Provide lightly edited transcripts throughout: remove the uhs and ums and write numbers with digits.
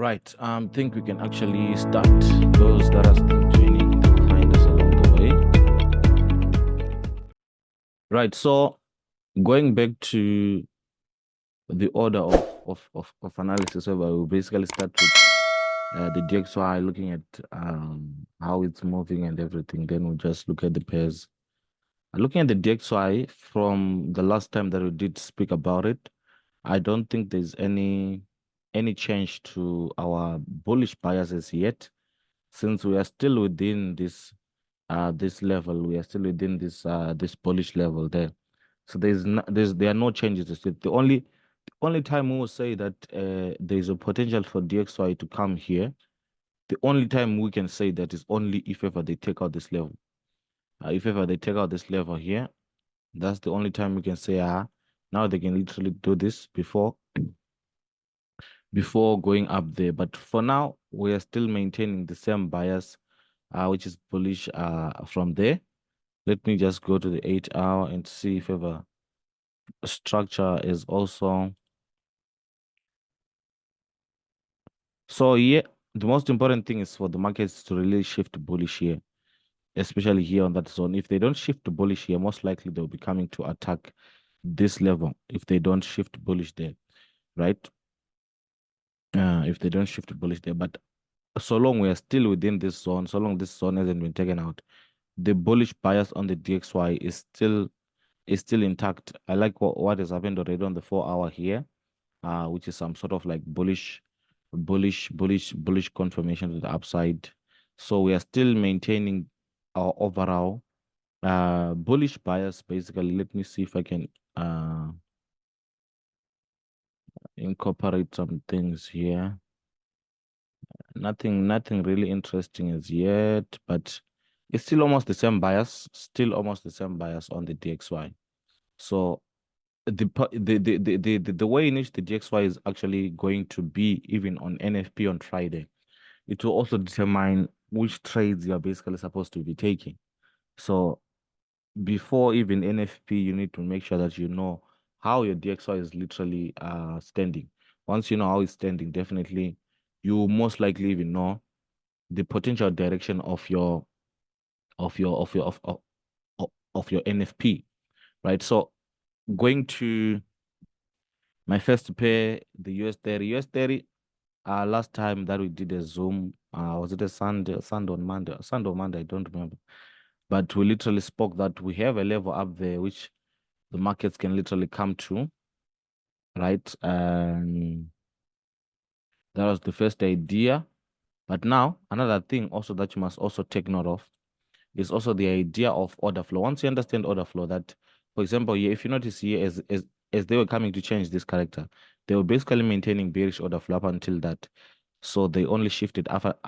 Right. Think we can actually start. Those that are still joining, they'll find us along the way. Right. So going back to the order of analysis, where we basically start with the DXY, looking at how it's moving and everything. Then we'll just look at the pairs. Looking at the DXY from the last time that we did speak about it, I don't think there's any change to our bullish biases yet, since we are still within this level. We are still within this bullish level there. So there are no changes. The only time we will say that there is a potential for DXY to come here. The only time we can say that is only if ever they take out this level. If ever they take out this level here, that's the only time we can say, now they can literally do this before going up there. But for now, we are still maintaining the same bias, which is bullish from there. Let me just go to the 8 hour and see if ever structure is also. So yeah, the most important thing is for the markets to really shift bullish here, especially here on that zone. If they don't shift to bullish here, most likely they'll be coming to attack this level if they don't shift bullish there, right? If they don't shift to bullish there. But so long we are still within this zone, so long this zone hasn't been taken out, the bullish bias on the DXY is still intact. I like what has happened already on the 4 hour here, which is some sort of like bullish confirmation to the upside. So we are still maintaining our overall bullish bias. Basically, let me see if I can incorporate some things here. Nothing really interesting as yet, but it's still almost the same bias, on the DXY. So the way in which the DXY is actually going to be even on NFP on Friday, it will also determine which trades you are basically supposed to be taking. So before even NFP, you need to make sure that you know how your DXY is literally standing. Once you know how it's standing, definitely you most likely even know the potential direction of your NFP, right? So going to my first pair, the US 30. Last time that we did a Zoom, was it a Sunday on Monday, Sunday or Monday? I don't remember. But we literally spoke that we have a level up there which the markets can literally come to, right? That was the first idea. But now another thing also that you must also take note of is also the idea of order flow. Once you understand order flow, that, for example, here, if you notice here, as they were coming to change this character, they were basically maintaining bearish order flow up until that. So they only shifted after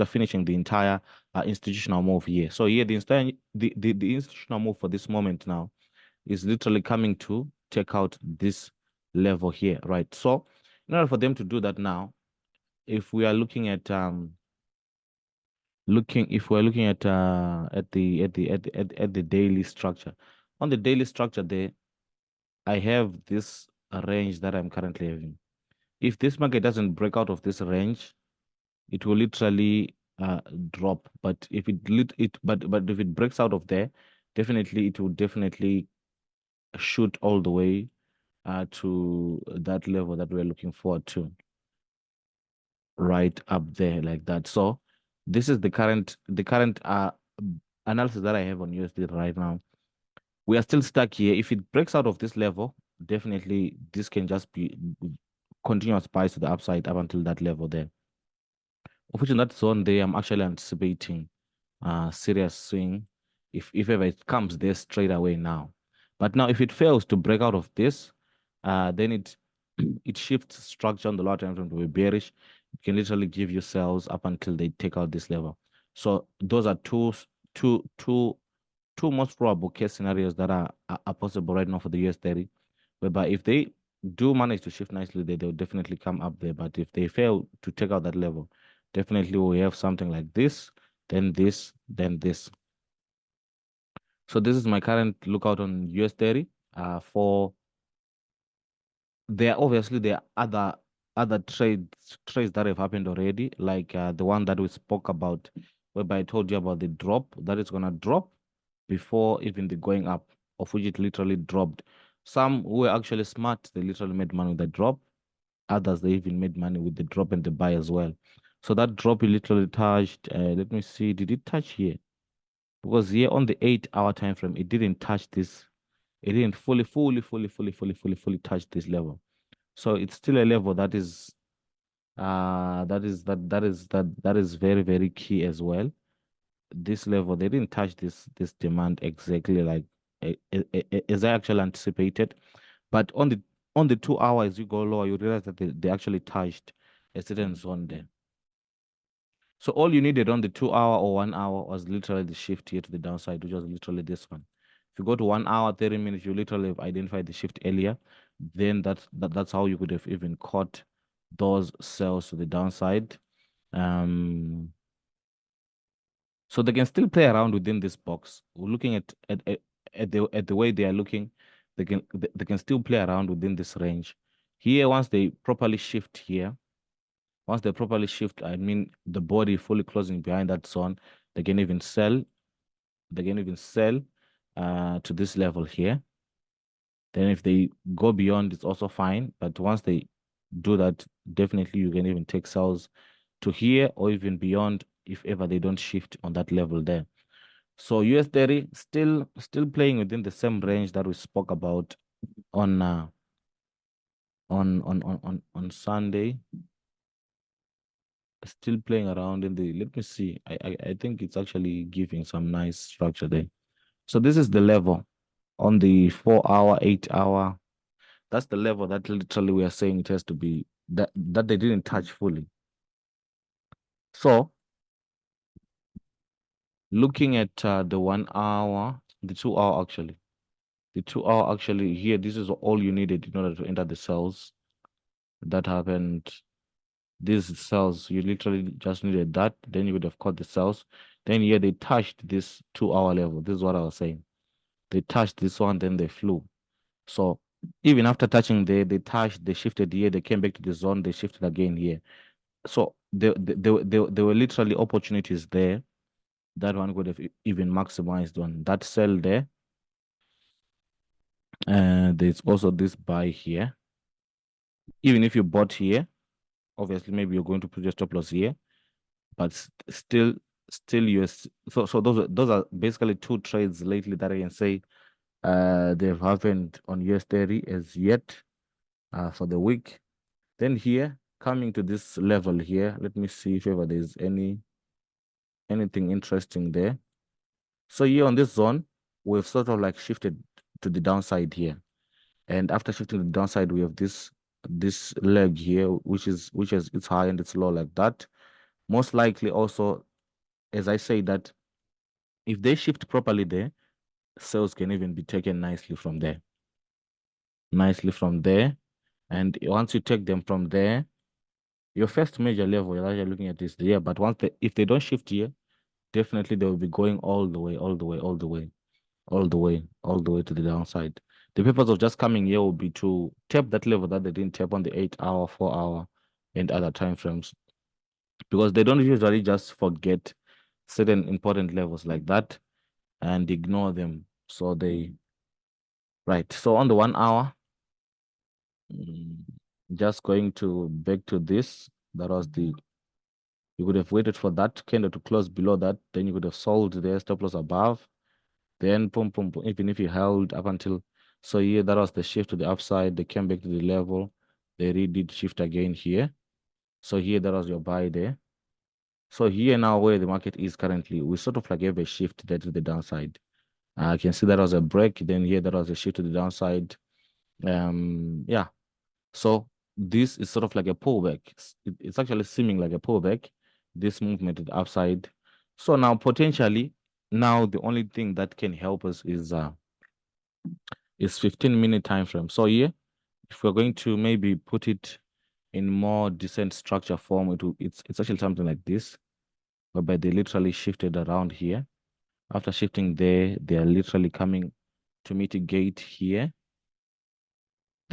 finishing the entire institutional move here. So here, the institutional move for this moment now is literally coming to take out this level here, right? So in order for them to do that now, if we are looking at the daily structure, on the daily structure there, I have this range that I'm currently having. If this market doesn't break out of this range, it will literally drop. But if if it breaks out of there, definitely it will definitely shoot all the way to that level that we're looking forward to, right up there like that. So this is the current analysis that I have on USD right now. We are still stuck here. If it breaks out of this level, definitely this can just be continuous buys to the upside up until that level there. Of which in that zone there, I'm actually anticipating serious swing if ever it comes there straight away now. But now if it fails to break out of this, then it shifts structure on the lower time frame to be bearish. It can literally give you sells up until they take out this level. So those are two most probable case scenarios that are possible right now for the US 30, whereby if they do manage to shift nicely, they'll definitely come up there. But if they fail to take out that level, definitely we have something like this, then this, then this. So this is my current lookout on US 30. For there are other other trades that have happened already, like the one that we spoke about, whereby I told you about the drop that is gonna drop before even the going up, of which it literally dropped. Some who were actually smart, they literally made money with the drop. Others, they even made money with the drop and the buy as well. So that drop, it literally touched. Let me see, did it touch here? Because here on the 8 hour time frame, it didn't touch this. It didn't fully touch this level. So it's still a level that is that is very, very key as well. This level, they didn't touch this demand exactly like as I actually anticipated. But on the 2 hours you go lower, you realize that they actually touched a certain zone there. So all you needed on the 2 hour or 1 hour was literally the shift here to the downside, which was literally this one. If you go to 1 hour, 30 minutes, you literally have identified the shift earlier. Then that's how you could have even caught those sells to the downside. Um, so they can still play around within this box. We're looking at the way they are looking, they can still play around within this range. Here, once they properly shift here, once they properly shift, I mean the body fully closing behind that zone, they can even sell. They can even sell to this level here. Then if they go beyond, it's also fine. But once they do that, definitely you can even take sells to here or even beyond if ever they don't shift on that level there. So US 30 still playing within the same range that we spoke about on on Sunday. Still playing around in the, let me see. I think it's actually giving some nice structure there. So this is the level on the 4 hour, 8 hour. That's the level that literally we are saying it has to be that they didn't touch fully. So looking at the 1 hour, the 2 hour actually. The 2 hour actually here, this is all you needed in order to enter the cells. That happened. These cells, you literally just needed that. Then you would have caught the cells. Then here they touched this 2 hour level. This is what I was saying. They touched this one, then they flew. So even after touching there, they touched, they shifted here, they came back to the zone, they shifted again here. So there were literally opportunities there that one could have even maximized on that sell there. And there's also this buy here. Even if you bought here, obviously maybe you're going to put your stop loss here, but still US. So those are basically two trades lately that I can say they've happened on US 30 as yet for the week. Then here, coming to this level here, let me see if ever there's anything interesting there. So here on this zone, we've sort of like shifted to the downside here. And after shifting to the downside, we have this leg here, which is it's high and it's low like that. Most likely also, as I say, that if they shift properly there, sales can even be taken nicely from there. Nicely from there. And once you take them from there, your first major level you're looking at is there. But if they don't shift here, definitely they will be going all the way, all the way, all the way, all the way, all the way to the downside. The purpose of just coming here will be to tap that level that they didn't tap on the 8 hour, 4 hour, and other time frames. Because they don't usually just forget certain important levels like that and ignore them. So right. So on the 1 hour, mm, just going to back to this. That was you could have waited for that candle to close below that. Then you could have sold there, stop loss above. Then boom, boom, boom. Even if you held up until, so here, that was the shift to the upside. They came back to the level. They did shift again here. So here, that was your buy there. So here now where the market is currently, we sort of like have a shift there to the downside. I can see that was a break. Then here, that was a shift to the downside. Yeah. So this is sort of like a pullback. It's actually seeming like a pullback, this movement to the upside. So now potentially, now the only thing that can help us is 15-minute time frame. So here, if we're going to maybe put it in more decent structure form, it's actually something like this, whereby they literally shifted around here. After shifting there, they are literally coming to mitigate here.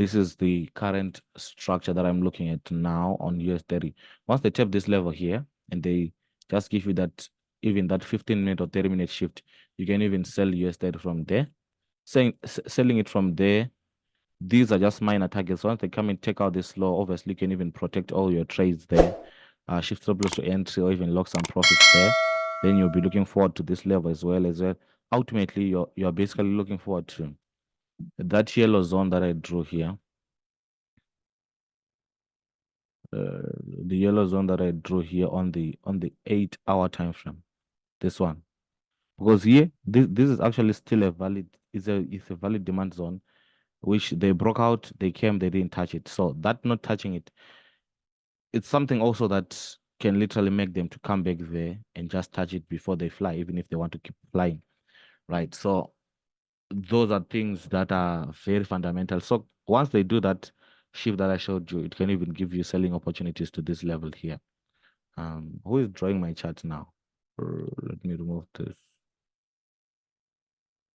This is the current structure that I'm looking at now on US30. Once they tap this level here and they just give you that, even that 15-minute or 30-minute shift, you can even sell US30 from there. Selling it from there, these are just minor targets. Once they come and take out this low, obviously you can even protect all your trades there, shift stop loss to entry or even lock some profits there. Then you'll be looking forward to this level as well. Ultimately, you're basically looking forward to that yellow zone that I drew here. The yellow zone that I drew here on the 8-hour time frame. This one. Because here, this is actually still a valid, it's a valid demand zone, which they broke out, they came, they didn't touch it. So that not touching it, it's something also that can literally make them to come back there and just touch it before they fly, even if they want to keep flying. Right. So those are things that are very fundamental. So once they do that shift that I showed you, it can even give you selling opportunities to this level here. Who is drawing my chart now? Let me remove this.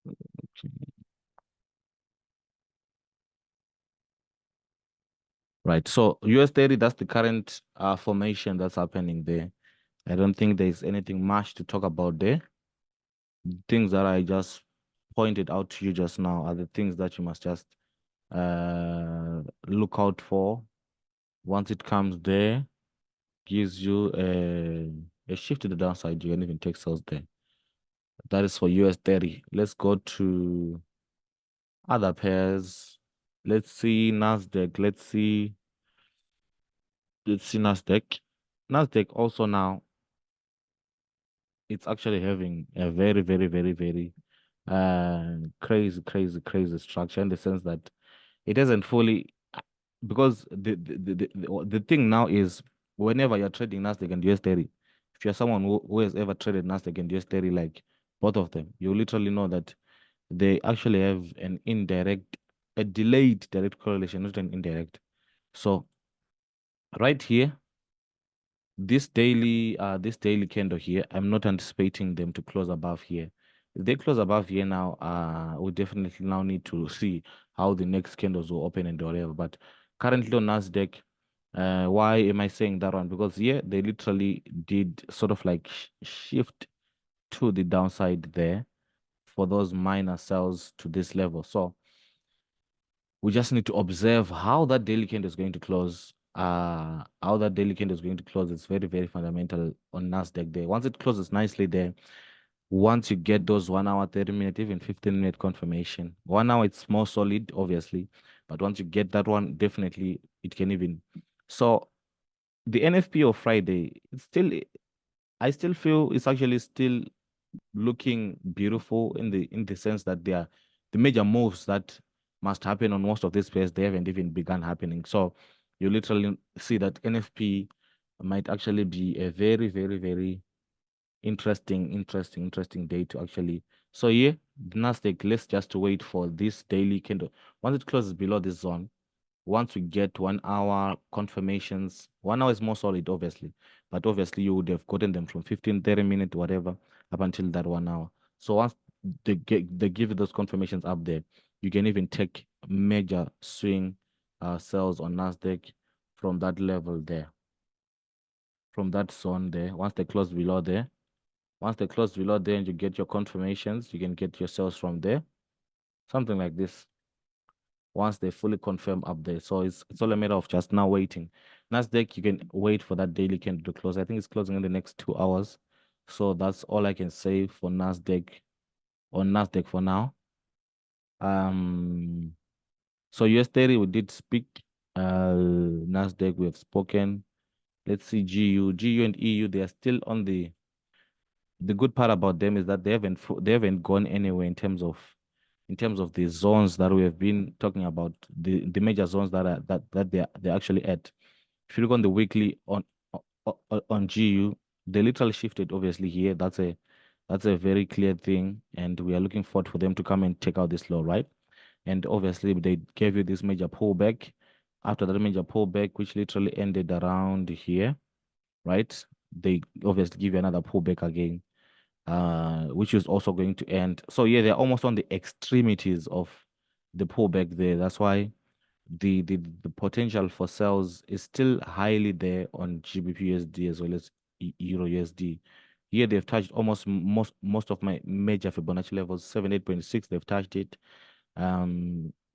Okay. Right. So US30, that's the current formation that's happening there. I don't think there's anything much to talk about there. Things that I just pointed out to you just now are the things that you must just look out for. Once it comes there, gives you a shift to the downside, you can even take sales there. That is for US30. Let's go to other pairs. Let's see Nasdaq. Let's see Nasdaq. Nasdaq also now, it's actually having a very, very, very, very crazy structure, in the sense that it isn't fully, because the thing now is, whenever you're trading Nasdaq and US30, if you're someone who has ever traded Nasdaq and US30, like both of them, you literally know that they actually have a delayed direct correlation, not an indirect. So right here, this daily candle here, I'm not anticipating them to close above here. If they close above here now, we definitely now need to see how the next candles will open and whatever. But currently on Nasdaq, why am I saying that one? Because here they literally did sort of like shift to the downside there for those minor sells to this level. So we just need to observe how that daily candle is going to close. How that daily candle is going to close is very, very fundamental on Nasdaq there. Once it closes nicely there, once you get those 1 hour, 30-minute, even 15-minute confirmation, 1 hour it's more solid, obviously, but once you get that one, definitely it can even. So the NFP of Friday, I still feel it's actually still looking beautiful in the sense that they are the major moves that must happen on most of these pairs, they haven't even begun happening. So you literally see that NFP might actually be a very, very, very interesting day to actually. So yeah, Nasdaq, let's just wait for this daily candle. Once it closes below this zone, once we get 1 hour confirmations, 1 hour is more solid, obviously, but obviously you would have gotten them from 15, 30 minutes, whatever, up until that 1 hour. So once they give you those confirmations up there, you can even take major swing sells on Nasdaq from that level there, from that zone there. Once they close below there and you get your confirmations, you can get your sales from there, something like this. Once they fully confirm up there. So it's all a matter of just now waiting. Nasdaq, you can wait for that daily candle to close. I think it's closing in the next 2 hours. So that's all I can say for Nasdaq on Nasdaq for now. So US30 we did speak. Nasdaq we have spoken. Let's see GU and EU, they are still on the good part about them is that they haven't gone anywhere in terms of the zones that we have been talking about, the major zones that they're actually at. If you look on the weekly on GU, they literally shifted obviously here. That's a very clear thing, and we are looking forward for them to come and take out this low, right? And obviously they gave you this major pullback. After that major pullback, which literally ended around here, right? They obviously give you another pullback again, which is also going to end. So yeah, they're almost on the extremities of the pullback there. That's why the potential for sales is still highly there on GBP USD as well as Euro USD. Here they've touched almost most of my major Fibonacci levels, 78.6, they've touched it.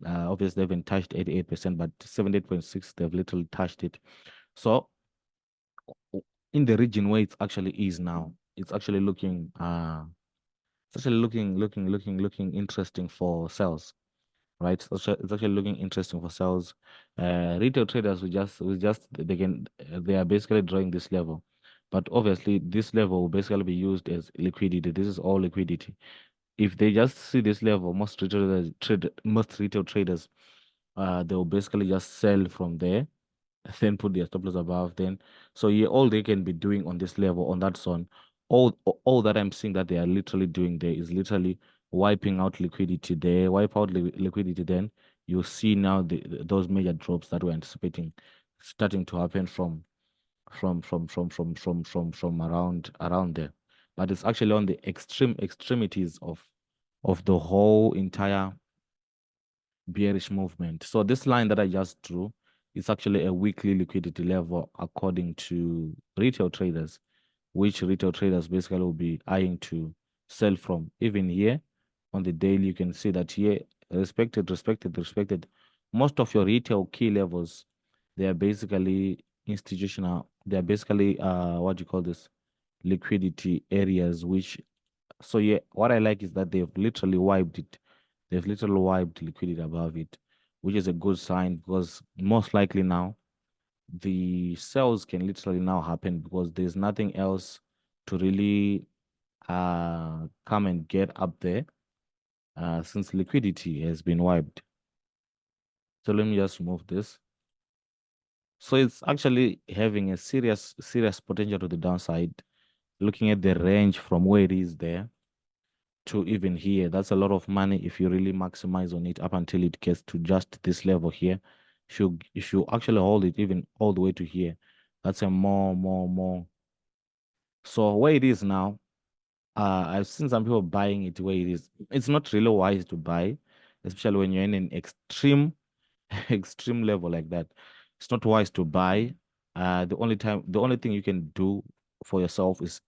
Obviously they haven't touched 88%, but 78.6, they've literally touched it. So in the region where it's actually is now, it's actually looking interesting for sales, right? It's actually looking interesting for sales. Retail traders they are basically drawing this level, but obviously this level will basically be used as liquidity. This is all liquidity. If they just see this level, most retail traders, they will basically just sell from there, then put their stop loss above. Then, so yeah, all they can be doing on this level, on that zone, all that I'm seeing that they are literally doing there is literally wiping out liquidity there, wipe out liquidity. Then you see now those major drops that we're anticipating starting to happen from around there. But it's actually on the extremities of the whole entire bearish movement. So this line that I just drew is actually a weekly liquidity level according to retail traders, which retail traders basically will be eyeing to sell from. Even here on the daily, you can see that here, respected. Most of your retail key levels, they are basically institutional. They are basically what do you call this? Liquidity areas, which so yeah, what I like is that they've literally wiped it. They've literally wiped liquidity above it, which is a good sign because most likely now the sales can literally now happen because there's nothing else to really come and get up there since liquidity has been wiped. So let me just remove this. So it's actually having a serious potential to the downside. Looking at the range from where it is there to even here, that's a lot of money if you really maximize on it up until it gets to just this level here. If you actually hold it even all the way to here, that's a more. So where it is now, I've seen some people buying it where it is. It's not really wise to buy, especially when you're in an extreme extreme level like that. It's not wise to buy. The only thing you can do for yourself is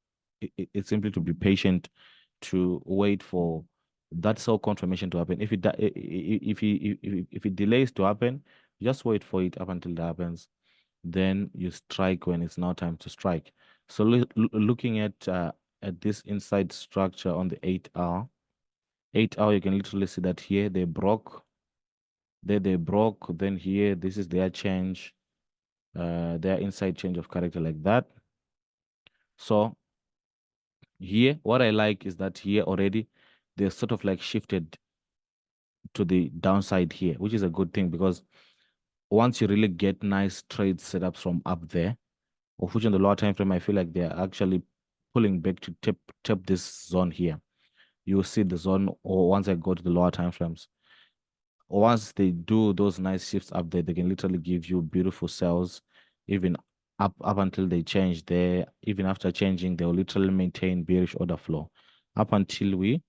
it's simply to be patient, to wait for that sell confirmation to happen. If it delays to happen, just wait for it up until it happens. Then you strike when it's now time to strike. So looking at this inside structure on the 8 hour, 8 hour, you can literally see that here they broke. There they broke. Then here, this is their change, their inside change of character like that. So here, what I like is that here already they're sort of like shifted to the downside here, which is a good thing because once you really get nice trade setups from up there, of which in the lower time frame, I feel like they're actually pulling back to tap this zone here. You will see the zone, or once I go to the lower time frames, once they do those nice shifts up there, they can literally give you beautiful cells, even up until they change there. Even after changing, they'll literally maintain bearish order flow up until we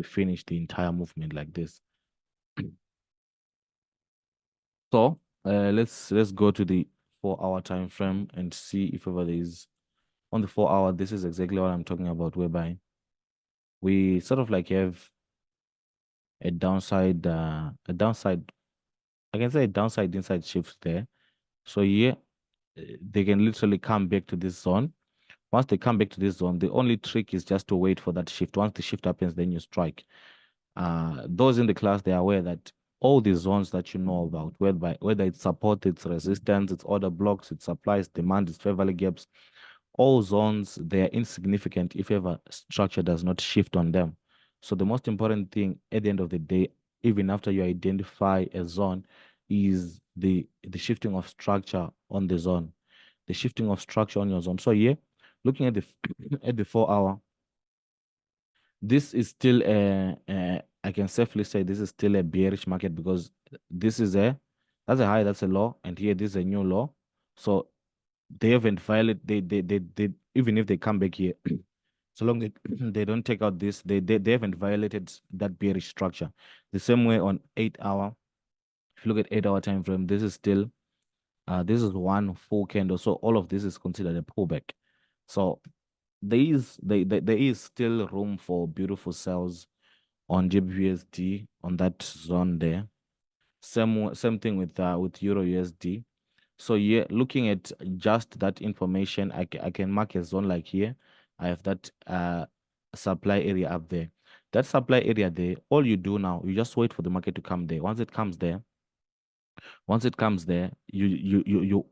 finish the entire movement like this. So let's go to the 4 hour time frame and see if ever there is on the 4 hour. This is exactly what I'm talking about, whereby we sort of like have a downside, I can say a downside inside shift there. So here they can literally come back to this zone. Once they come back to this zone, the only trick is just to wait for that shift. Once the shift happens, then you strike. Those in the class, they are aware that all the zones that you know about, whether it's support, it's resistance, it's order blocks, it's supplies, demand, it's fair value gaps, all zones, they are insignificant if ever structure does not shift on them. So the most important thing at the end of the day, even after you identify a zone, is the shifting of structure on the zone, the shifting of structure on your zone. So here, looking at the at the 4 hour, this is still I can safely say this is still a bearish market because this is that's a high, that's a low, and here this is a new low. So they haven't violated, they even if they come back here, So long they don't take out this, they haven't violated that bearish structure. The same way on 8 hour. If you look at 8 hour time frame, this is still this is one full candle. So all of this is considered a pullback. So there is still room for beautiful sells on GBPUSD on that zone there. Same thing with Euro USD. So yeah, looking at just that information, I can mark a zone like here. I have that supply area up there. That supply area there, all you do now, you just wait for the market to come there. Once it comes there, you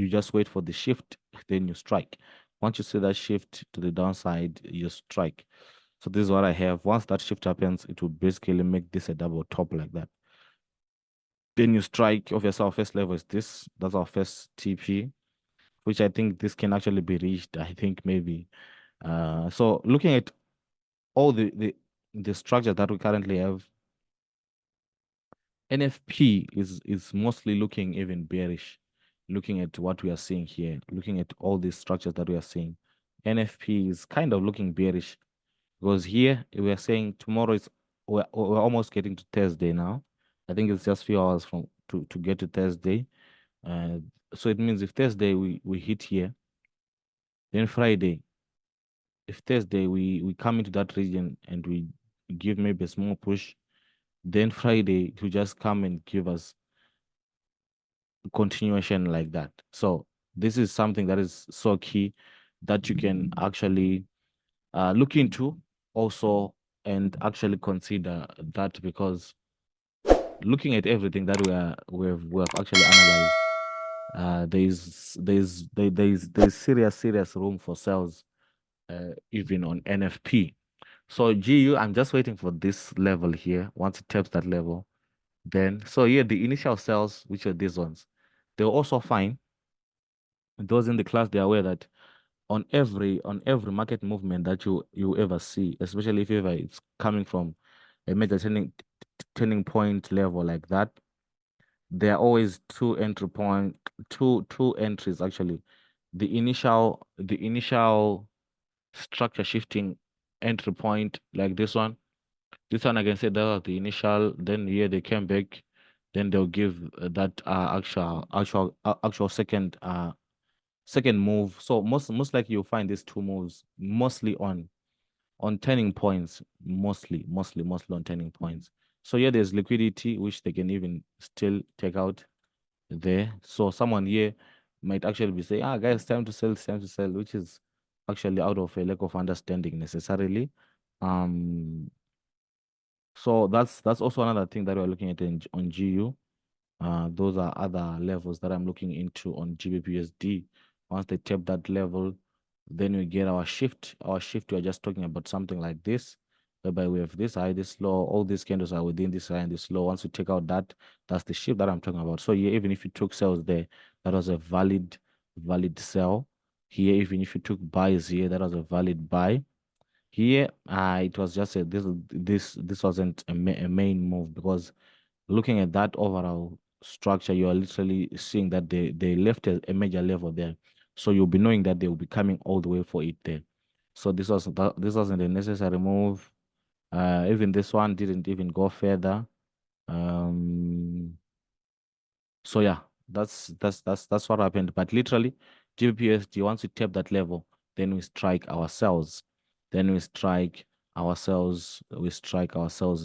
just wait for the shift, then you strike. Once you see that shift to the downside, you strike. So this is what I have. Once that shift happens, it will basically make this a double top like that. Then you strike. Obviously, our first level is this. That's our first TP, which I think this can actually be reached. I think maybe. So looking at all the structure that we currently have, NFP is mostly looking even bearish. Looking at what we are seeing here, looking at all these structures that we are seeing, NFP is kind of looking bearish because here we are saying tomorrow is we're almost getting to Thursday now. I think it's just few hours from to get to Thursday. Uh, so it means if Thursday we hit here, then Friday, if Thursday we come into that region and we give maybe a small push, then Friday to just come and give us continuation like that. So this is something that is so key that you can actually look into also and actually consider that because looking at everything that we have actually analyzed, there's serious room for sales even on NFP. So GU, I'm just waiting for this level here. Once it taps that level, then so yeah, the initial sales, which are these ones, they're also fine. Those in the class, they're aware that on every market movement that you ever see, especially if ever it's coming from a major turning point level like that, there are always two entries actually. The initial structure shifting entry point like this one. This one I can say that was the initial. Then here they came back. Then they'll give that actual second move. So most likely you'll find these two moves mostly on turning points, mostly on turning points. So yeah, there's liquidity which they can even still take out there. So someone here might actually be saying, guys, it's time to sell, which is actually out of a lack of understanding necessarily. Um, so that's also another thing that we're looking at on GU. Those are other levels that I'm looking into on GBPUSD. Once they tap that level, then we get our shift. Our shift, we are just talking about something like this, whereby we have this high, this low. All these candles are within this high and this low. Once we take out that, that's the shift that I'm talking about. So yeah, even if you took sales there, that was a valid sell. Here, even if you took buys here, that was a valid buy. Here, it was just this wasn't a main move because looking at that overall structure, you are literally seeing that they left a major level there. So you'll be knowing that they will be coming all the way for it there. So this wasn't a necessary move. Even this one didn't even go further. Um, so yeah, that's what happened. But literally, GBPUSD, once we tap that level, then we strike ourselves. Then we strike ourselves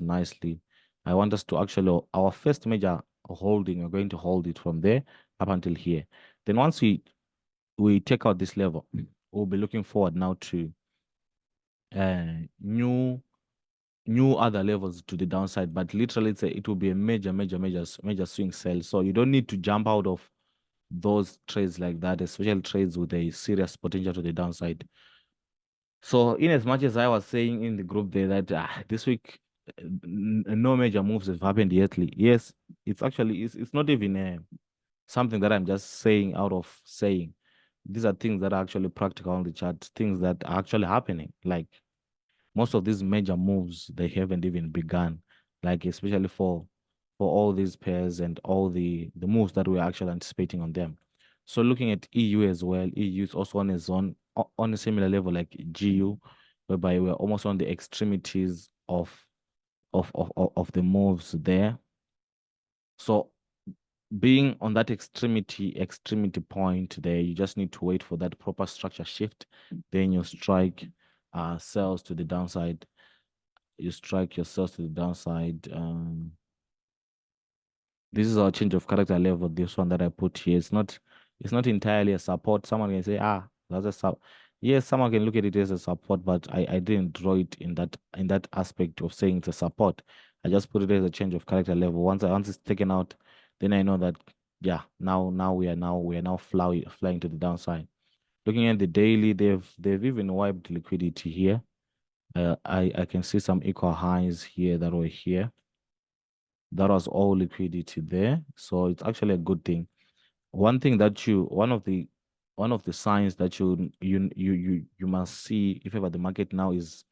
nicely. I want us to actually our first major holding, we're going to hold it from there up until here. Then once we take out this level, we'll be looking forward now to new other levels to the downside, but literally it will be a major swing sell. So you don't need to jump out of those trades like that, especially trades with a serious potential to the downside. So in as much as I was saying in the group there that this week no major moves have happened yet. Yes, it's not even something that I'm just saying out of saying. These are things that are actually practical on the chart, things that are actually happening. Like most of these major moves, they haven't even begun. Like especially for all these pairs and all the moves that we're actually anticipating on them. So looking at EU as well, EU is also on a zone on a similar level like GU. whereby we're almost on the extremities of the moves there. So being on that extremity point there, you just need to wait for that proper structure shift. Then you strike sells to the downside. You strike your sells to the downside. This is our change of character level. This one that I put here, it's not entirely a support. Someone can say, that's a sub. Yes, someone can look at it as a support, but I didn't draw it in that aspect of saying it's a support. I just put it as a change of character level. Once it's taken out, then I know that yeah, now we are now flying to the downside. Looking at the daily, they've even wiped liquidity here. I can see some equal highs here that were here. That was all liquidity there. So it's actually a good thing. One of the signs that you must see if ever the market now is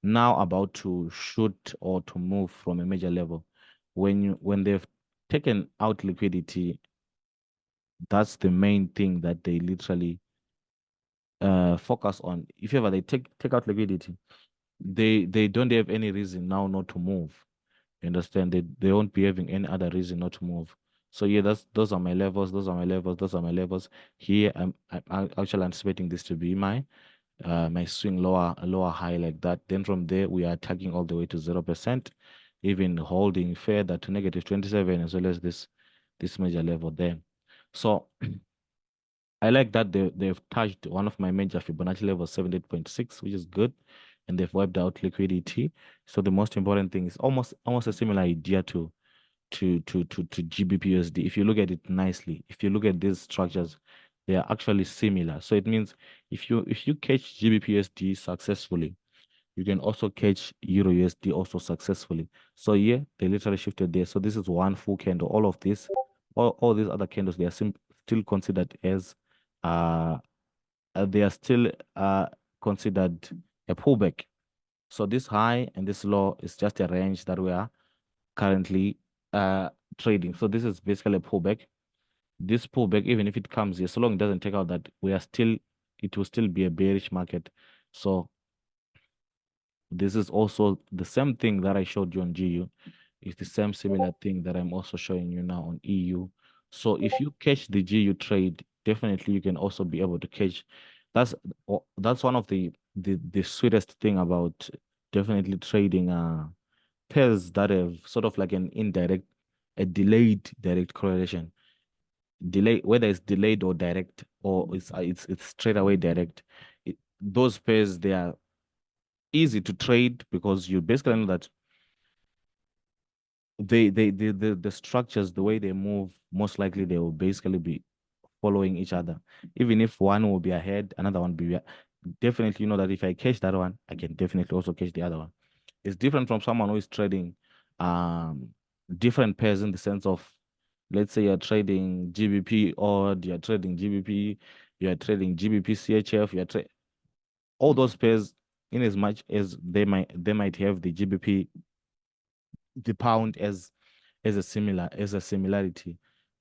now about to shoot or to move from a major level. When they've taken out liquidity, that's the main thing that they literally focus on. If ever they take out liquidity, they don't have any reason now not to move. You understand? They won't be having any other reason not to move. So yeah, those are my levels. Those are my levels. Those are my levels. Here, I'm actually anticipating this to be my swing lower high like that. Then from there, we are tagging all the way to 0%, even holding further to -27 as well as this major level there. So I like that they've touched one of my major Fibonacci levels, 78.6, which is good, and they've wiped out liquidity. So the most important thing is almost a similar idea to GBPUSD. If you look at it nicely, if you look at these structures, they are actually similar. So it means if you catch GBPUSD successfully, you can also catch Euro USD also successfully. So yeah, they literally shifted there. So this is one full candle. All these other candles, they are still considered as uh they are still considered a pullback. So this high and this low is just a range that we are currently trading. So this is basically a pullback. This pullback, even if it comes here, so long it doesn't take out that it will still be a bearish market. So this is also the same thing that I showed you on GU. It's the same similar thing that I'm also showing you now on EU. So if you catch the GU trade, definitely you can also be able to catch. That's one of the sweetest thing about definitely trading pairs that have sort of like a delayed direct correlation. Whether it's delayed or direct, or it's straight away direct. Those pairs, they are easy to trade because you basically know that the structures, the way they move, most likely they will basically be following each other. Even if one will be ahead, another one be definitely, you know that if I catch that one, I can definitely also catch the other one. It's different from someone who is trading different pairs in the sense of, let's say you're trading GBP or you're trading GBP, you're trading GBP CHF, all those pairs, in as much as they might have the GBP, the pound as a similarity,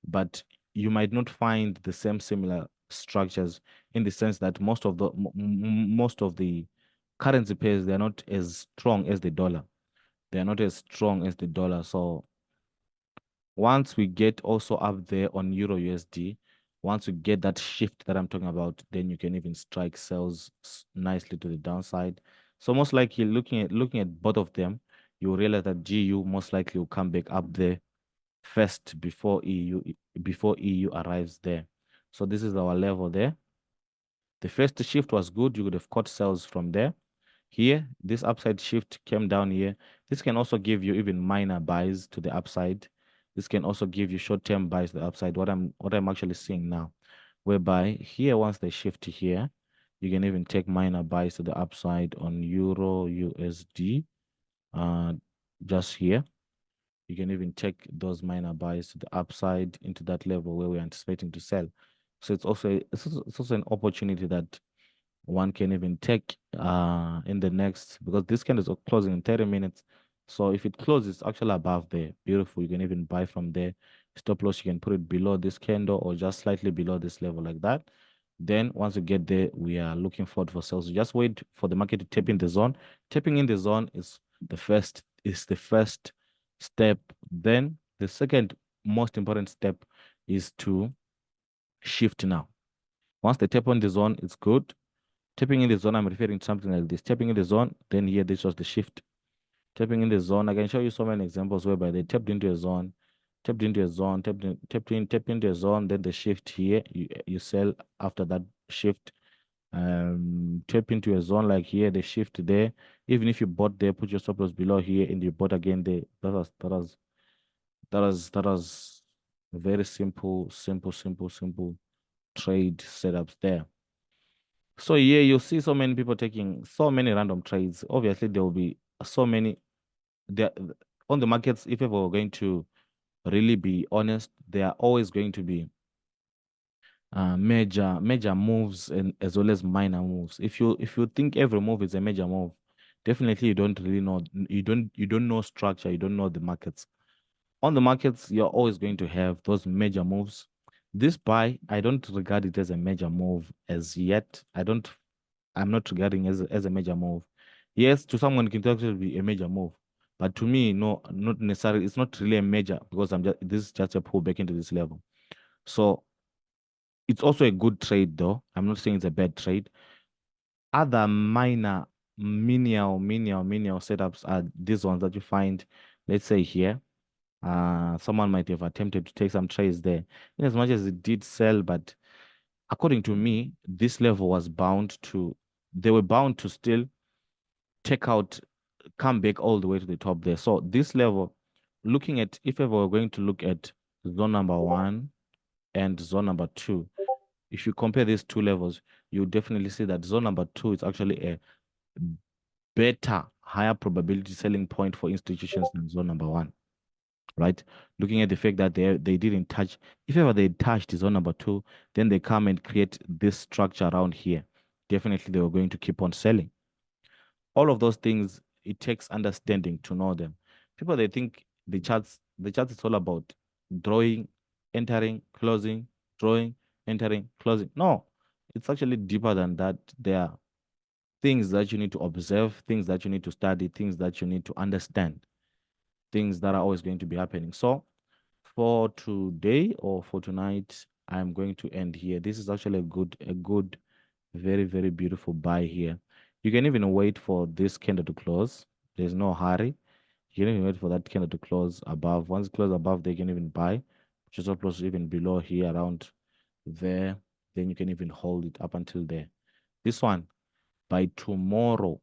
but you might not find the same similar structures, in the sense that most of the currency pairs, they're not as strong as the dollar. They're not as strong as the dollar. So once we get also up there on Euro USD, once we get that shift that I'm talking about, then you can even strike sells nicely to the downside. So most likely looking at both of them, you realize that GU most likely will come back up there first before EU arrives there. So this is our level there. The first shift was good. You could have caught sells from there. Here, this upside shift came down here. This can also give you even minor buys to the upside. This can also give you short-term buys to the upside. What I'm actually seeing now, whereby here, once they shift here, you can even take minor buys to the upside on Euro USD. Just here, you can even take those minor buys to the upside into that level where we're anticipating to sell. So it's also an opportunity that one can even take in the next, because this candle is closing in 30 minutes. So if it closes actually above there, beautiful, you can even buy from there. Stop loss, you can put it below this candle or just slightly below this level like that. Then once we get there, we are looking forward for sales. We just wait for the market to tap in the zone. Tapping in the zone is the first step. Then the second most important step is to shift now. Once they tap on the zone, it's good. Tapping in the zone, I'm referring to something like this. Tapping in the zone, then here this was the shift. Tapping in the zone, I can show you so many examples whereby they tapped into a zone, tapped into a zone, tapped into a zone, then the shift here, you sell after that shift. Tap into a zone like here, the shift there. Even if you bought there, put your stop loss below here, and you bought again there. That was very simple trade setups there. So yeah, you see so many people taking so many random trades. Obviously, there will be so many there on the markets. If ever we're going to really be honest, there are always going to be major moves and as well as minor moves. If you think every move is a major move, definitely you don't really know. You don't know structure. You don't know the markets. On the markets, you're always going to have those major moves. This buy, I don't regard it as a major move as yet. I'm not regarding as a major move. Yes, to someone it can actually be a major move, but to me, no, not necessarily. It's not really a major because this is just a pull back into this level. So it's also a good trade, though. I'm not saying it's a bad trade. Other minor, menial setups are these ones that you find, let's say here. Someone might have attempted to take some trades there, in as much as it did sell, but according to me, this level was they were bound to still take out, come back all the way to the top there. So this level, looking at, if ever we're going to look at zone number one and zone number two, if you compare these two levels, you definitely see that zone number two is actually a better, higher probability selling point for institutions than zone number one, right? Looking at the fact that they didn't touch, if ever they touched zone number two, then they come and create this structure around here. Definitely they were going to keep on selling. All of those things, it takes understanding to know them. People, they think the charts is all about drawing, entering, closing, drawing, entering, closing. No, it's actually deeper than that. There are things that you need to observe, things that you need to study, things that you need to understand, things that are always going to be happening. So for today or for tonight, I'm going to end here. This is actually a good, very, very beautiful buy here. You can even wait for this candle to close. There's no hurry. You can even wait for that candle to close above. Once it closes above, they can even buy, which is close even below here around there. Then you can even hold it up until there. This one, by tomorrow,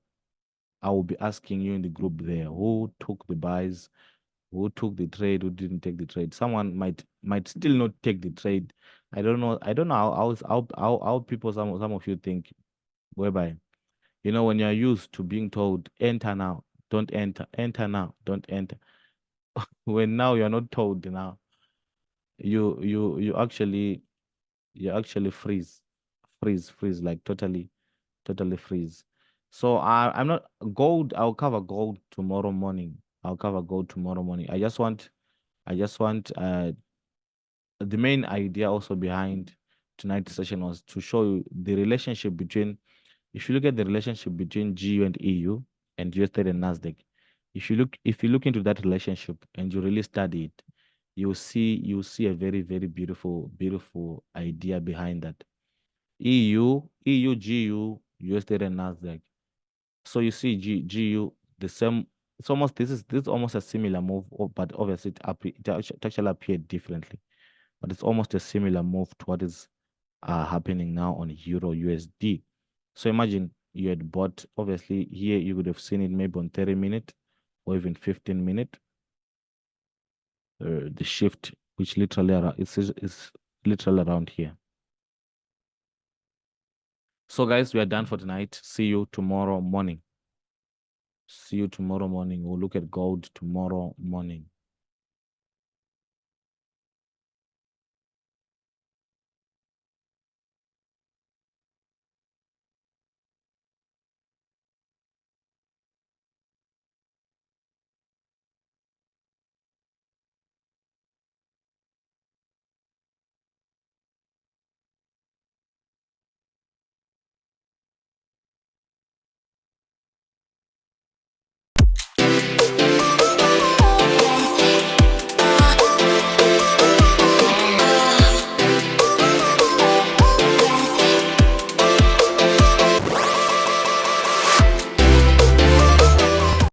I will be asking you in the group there who took the buys, who took the trade, who didn't take the trade. Someone might still not take the trade. I don't know how people, some of you think, whereby, when you're used to being told enter now, don't enter, enter now, don't enter. When now you're not told now, you actually freeze, like totally freeze. So I'm not gold. I'll cover gold tomorrow morning. I'll cover gold tomorrow morning. I just want the main idea also behind tonight's session was to show you the relationship between, if you look at the relationship between GU and EU and US30 and Nasdaq, if you look into that relationship and you really study it, you'll see a very, very beautiful idea behind that. EU, GU, US30 and Nasdaq. So you see GU, the same. This is almost a similar move, but obviously it actually appeared differently. But it's almost a similar move to what is happening now on Euro USD. So imagine you had bought, obviously here you could have seen it maybe on 30-minute or even 15-minute. The shift, which literally is literally around here. So guys, we are done for tonight. See you tomorrow morning. We'll look at gold tomorrow morning.